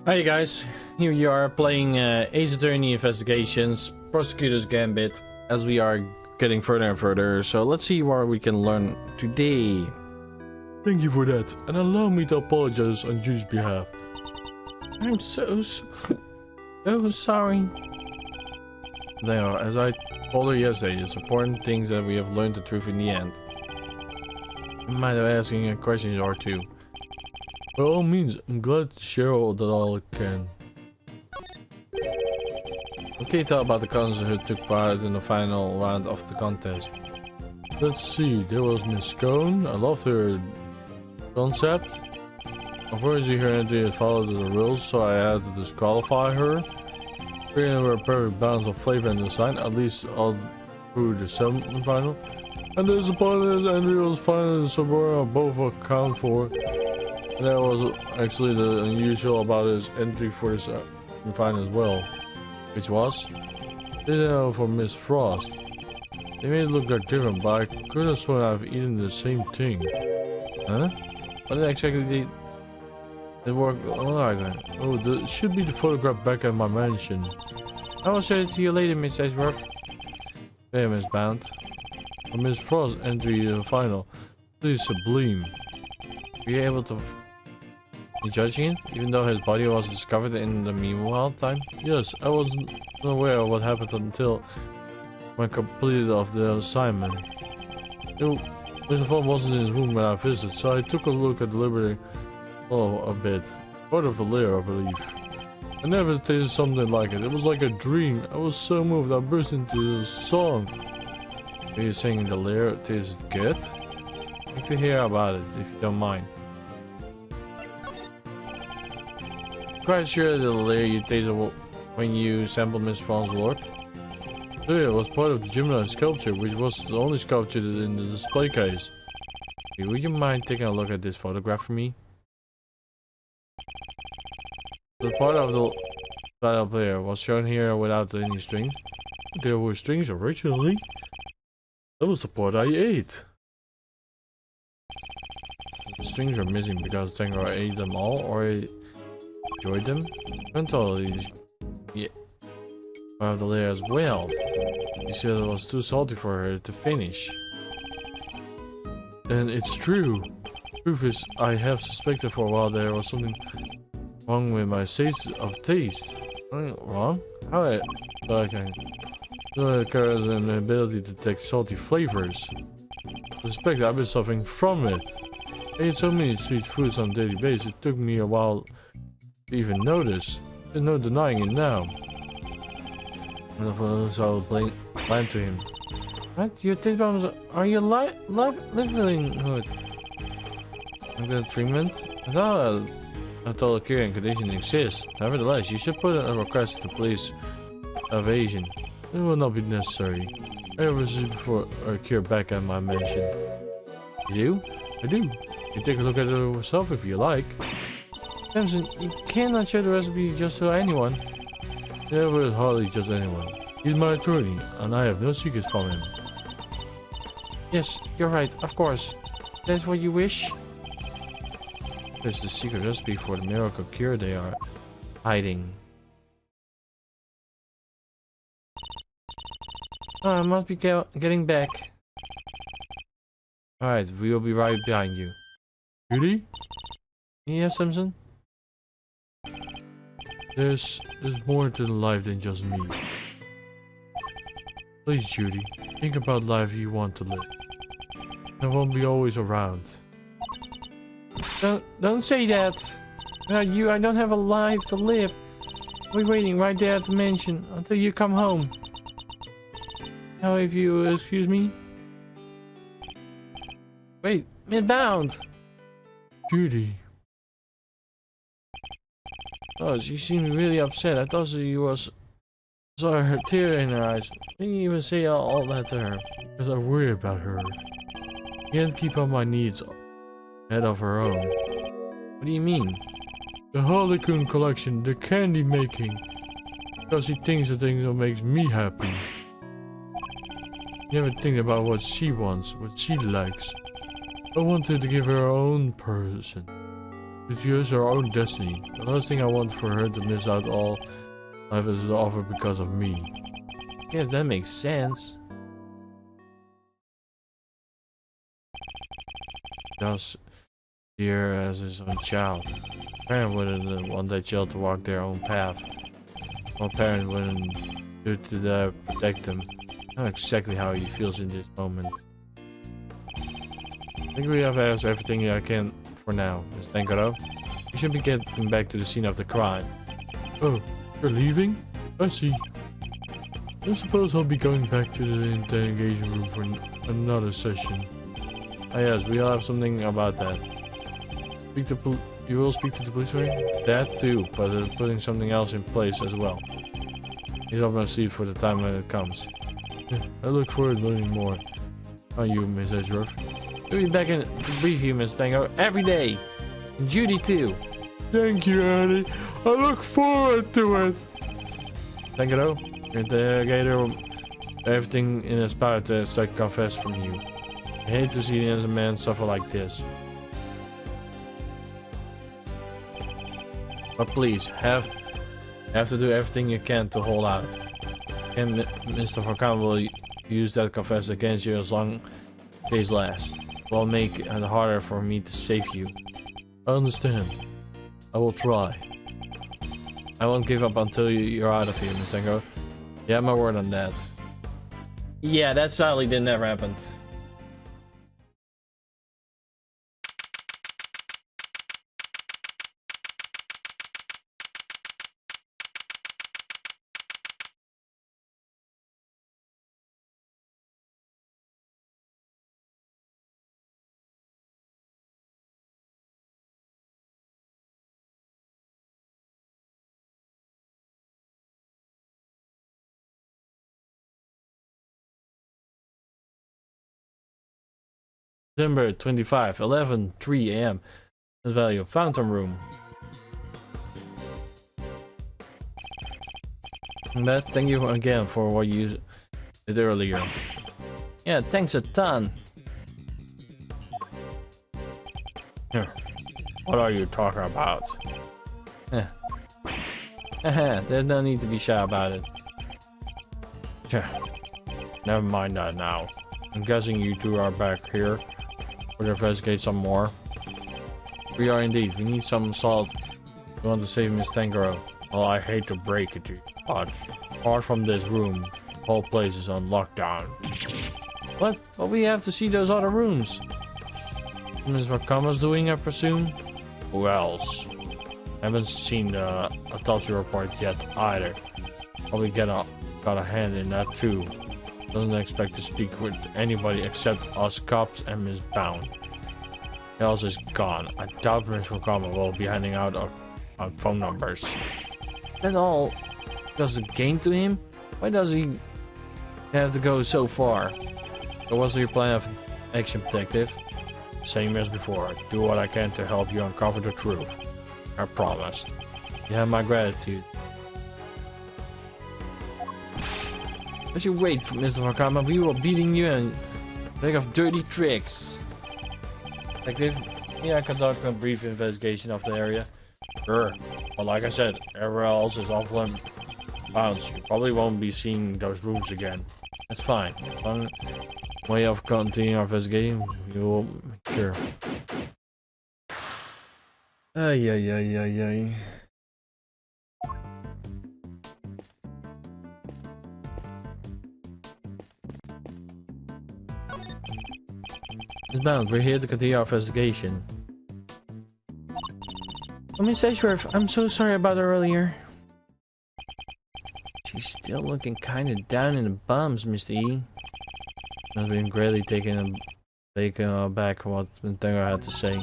Hi guys, here you are playing Ace Attorney Investigations, Prosecutor's Gambit, as we are getting further and further, so let's see what we can learn today. Thank you for that, and allow me to apologize on Judy's behalf. I'm so sorry. Now, as I told her yesterday, it's important things that we have learned the truth in the end. I might have asking a question or two. By all means, I'm glad to share all I can. What can you tell about the contestants who took part in the final round of the contest? Let's see, there was Miss Scone. I loved her concept. Unfortunately, her entry had followed the rules, so I had to disqualify her. Bringing her a perfect balance of flavor and design, at least all through the semi-final. And the disappointed entry was final and Sabora both account for. And that was actually the unusual about his entry for his final as well. Which was? They know for Miss Frost. They made it look like different, but I could have sworn I've eaten the same thing. Huh? What exactly did they work like? Oh, there should be the photograph back at my mansion. I will show it to you later, Miss Edgeworth. Hey, Miss Bound. For Miss Frost entry in the final. Please sublime. Were you able to judging it, even though his body was discovered in the meanwhile time? Yes, I wasn't aware of what happened until I completed of the assignment. Mr. Fogg wasn't in his room when I visited, so I took a look at the Liberty a bit. Part of the lair, I believe. I never tasted something like it. It was like a dream. I was so moved I burst into a song. Are you saying the lair tasted good? I'd like to hear about it, if you don't mind. Quite sure the layer you tasted when you sampled Miss Fran's work? Oh yeah, it was part of the Gemini sculpture, which was the only sculpture in the display case. Hey, would you mind taking a look at this photograph for me? The part of the title player was shown here without any strings. There were strings originally. That was the part I ate. The strings are missing because Tango ate them all, or enjoyed them. I'm totally part of the layer as well. She said it was too salty for her to finish. And it's true. Truth is, I have suspected for a while there was something wrong with my sense of taste. Wrong? How I can carries an ability to detect salty flavors. I suspect I've been suffering from it. I ate so many sweet foods on a daily basis, it took me a while to even notice. There's no denying it now. So blind to him. What? Your taste buds are you livelihood? Like that treatment? I thought a total cure and condition exists. Nevertheless, you should put a request to police evasion. It will not be necessary. I have received before a cure back at my mansion. You? I do. You can take a look at it yourself if you like. Samson, you cannot share the recipe just to anyone. Never hardly just anyone. He's my attorney, and I have no secrets from him. Yes, you're right, of course. That's what you wish? It's the secret recipe for the miracle cure they are hiding. Oh, I must be getting back. Alright, we will be right behind you. Judy? Yes, Samson? There's more to life than just me. Please, Judy, think about life you want to live. I won't be always around. Don't say that. Without you, I don't have a life to live. We're waiting right there at the mansion until you come home. Now, if you excuse me. Wait, midbound. Judy. Oh, she seemed really upset. I thought she saw her tear in her eyes. I didn't even say all that to her. Because I worry about her. Can't keep up my needs ahead of her own. What do you mean? The Harlequin collection, the candy making. Because she thinks the thing that makes me happy. Never think about what she wants, what she likes. I want her to give her own person. To choose her own destiny. The last thing I want for her to miss out all life is to offer because of me. Yes, that makes sense. Thus, dear as his own child. Parent wouldn't want their child to walk their own path. One parent wouldn't do to protect them. I know exactly how he feels in this moment. I think we have asked everything I can for now, Miss Tangaro. We should be getting back to the scene of the crime. Oh, you're leaving? I see. I suppose I'll be going back to the interrogation room for another session. Ah yes, we'll have something about that. You will speak to the police, right? That too, but putting something else in place as well. He's up my sleeve for the time when it comes. I look forward to learning more. Are you, Miss Edgeworth? We'll be back in to brief you, Miss Tango, every day. And Judy too. Thank you, Annie. I look forward to it. Tango, interrogator, everything in his power to extract confess from you. I hate to see the innocent man suffer like this. But please, have to do everything you can to hold out. And Mr. Vorkan will use that confess against you as long as days last. It will make it harder for me to save you. I understand. I will try. I won't give up until you're out of here, Miss Tango. You have my word on that. Yeah, that sadly didn't ever happen. December 25, 11:03 a.m. The value of Fountain Room. Matt, thank you again for what you did earlier. Yeah, thanks a ton. Here. What are you talking about? There's no need to be shy about it. Never mind that now. I'm guessing you two are back here. We'll investigate some more. We are indeed. We need some salt. We want to save Miss Tangaro. Well, I hate to break it to you, but apart from this room, the whole place is on lockdown. What? But we have to see those other rooms. Miss Vakama's doing, I presume? Who else? Haven't seen the autopsy report yet either. Probably got a hand in that too. Doesn't expect to speak with anybody except us cops and Miss Bound. Else is gone. I doubt Miss Vakama will be handing out our phone numbers. That all does the game to him? Why does he have to go so far? So what's your plan of action, detective? Same as before. Do what I can to help you uncover the truth. I promised. You have my gratitude. As you wait, Mr. Vakama, we were beating you and bag of dirty tricks. Detective, may I conduct a brief investigation of the area? Sure. But like I said, everywhere else is off limit bounds. You probably won't be seeing those rooms again. That's fine. As long way of continuing our investigation, we will make sure. Ay. Miss Bound, we're here to continue our investigation. Miss Edgeworth, I'm so sorry about earlier. She's still looking kinda down in the bums, Mr. E. I've been greatly taken aback what Nintendo had to say.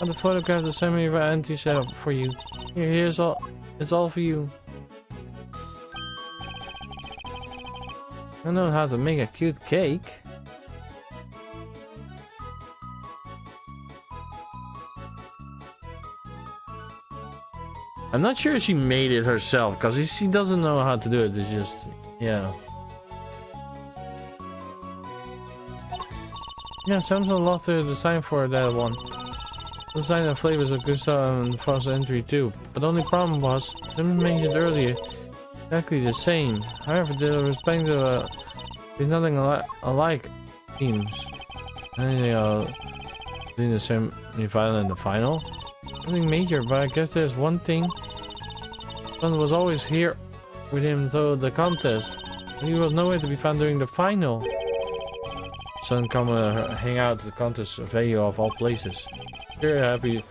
And the photograph the semi of Auntie set up for you. Here's all. It's all for you. I know how to make a cute cake. I'm not sure she made it herself, because she doesn't know how to do it. It's just, yeah. Yeah, sounds a lot to design for that one. The design and flavors of Gustav and Frost entry too. But the only problem was, as mentioned earlier, exactly the same. However, the respect to there's nothing alike teams. And doing the semi-final and the final. Nothing major, but I guess there's one thing. Son was always here with him through the contest. And he was nowhere to be found during the final. Son come hang out at the contest venue of all places. Very happy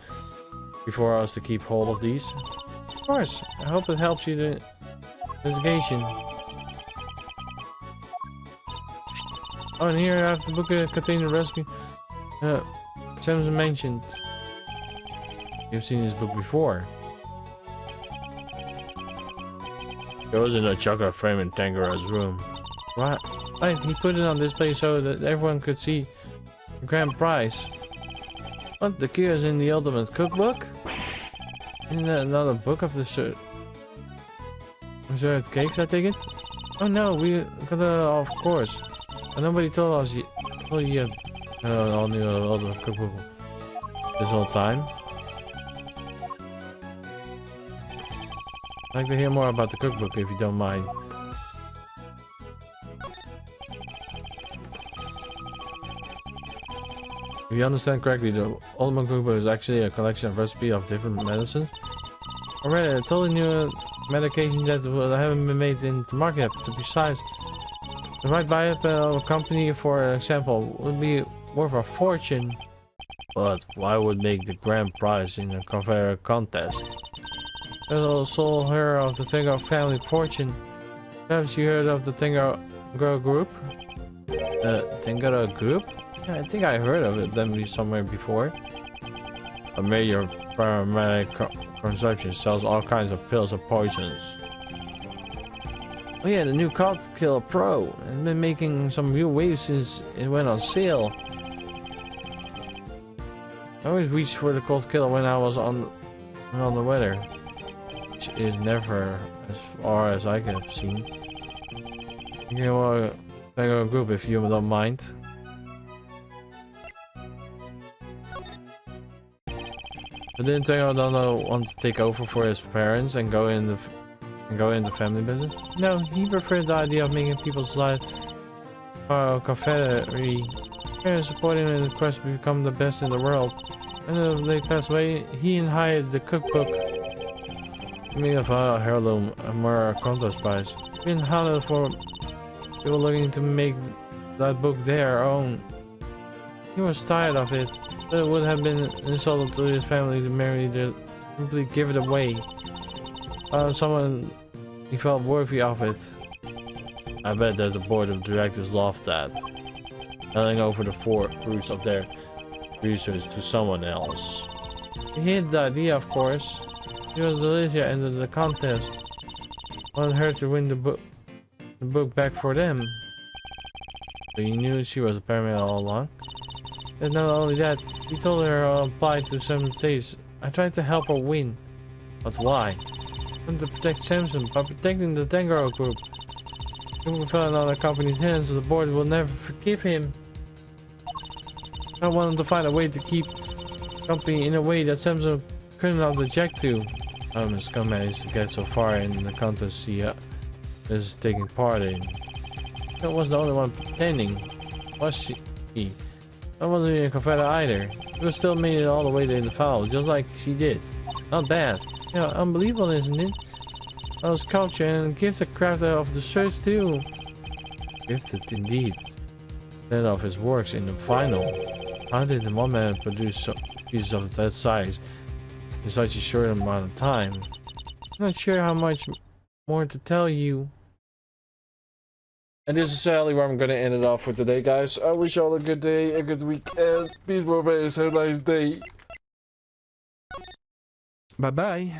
before us to keep hold of these. Of course, I hope it helps you the investigation. Oh, and here I have the book containing the recipe Samson mentioned. You've seen this book before. It was in a chocolate frame in Tangaro's room. Right, he put it on display so that everyone could see the grand prize. What, the key is in the ultimate cookbook? Isn't that another book of the served cakes, I take it? Oh no, we got of course. And nobody told us yet. All knew the ultimate cookbook this whole time. I'd like to hear more about the cookbook if you don't mind. If you understand correctly, the ultimate cookbook is actually a collection of recipes of different medicines. Already, a totally new medication that haven't been made in the market yet. Besides, the right buy up a company, for example, would be worth a fortune. But why would make the grand prize in a conveyor contest? There's also heard of the Tango family fortune. Perhaps you heard of the Tango group? Tango group? Yeah, I think I heard of them somewhere before. A major paramedic consortium sells all kinds of pills and poisons. Oh yeah, the new Cult Killer Pro has been making some real waves since it went on sale. I always reached for the Cult Killer when I was on the weather, which is never as far as I can have seen. You can want a group if you don't mind. But didn't Tango don't want to take over for his parents and go in the family business? No, he preferred the idea of making people's lives a confederate. Parents supporting him in the quest to become the best in the world. And when they passed away, he hired the cookbook. Me of a heirloom, a more contest prize. Been hunted for people looking to make that book their own. He was tired of it. It would have been insulting to his family to marry to simply give it away. Someone he felt worthy of it. I bet that the board of directors loved that. Handing over the fruits of their research to someone else. He hated the idea, of course. Because Delicia entered the contest. Wanted her to win the book back for them. But he knew she was a paramedic all along. And not only that, he told her to apply to some days. I tried to help her win. But why? I wanted to protect Samson by protecting the Tango group. If he fell in other company's hands, the board will never forgive him. I wanted to find a way to keep company in a way that Samson couldn't object to. Scum managed to get so far in the contest he is taking part in. I wasn't the only one pretending, was she? I wasn't even a confederate either. He was still made it all the way to the final, just like she did. Not bad. Yeah, unbelievable, isn't it? I was culture and gifted crafter of the search too. Gifted indeed. Instead of his works in the final. How did the one man produce pieces of that size in such a short amount of time? I'm not sure how much more to tell you. And this is sadly where I'm going to end it off for today, guys. I wish you all a good day, a good week, and peace, bro, have a nice day. Bye-bye.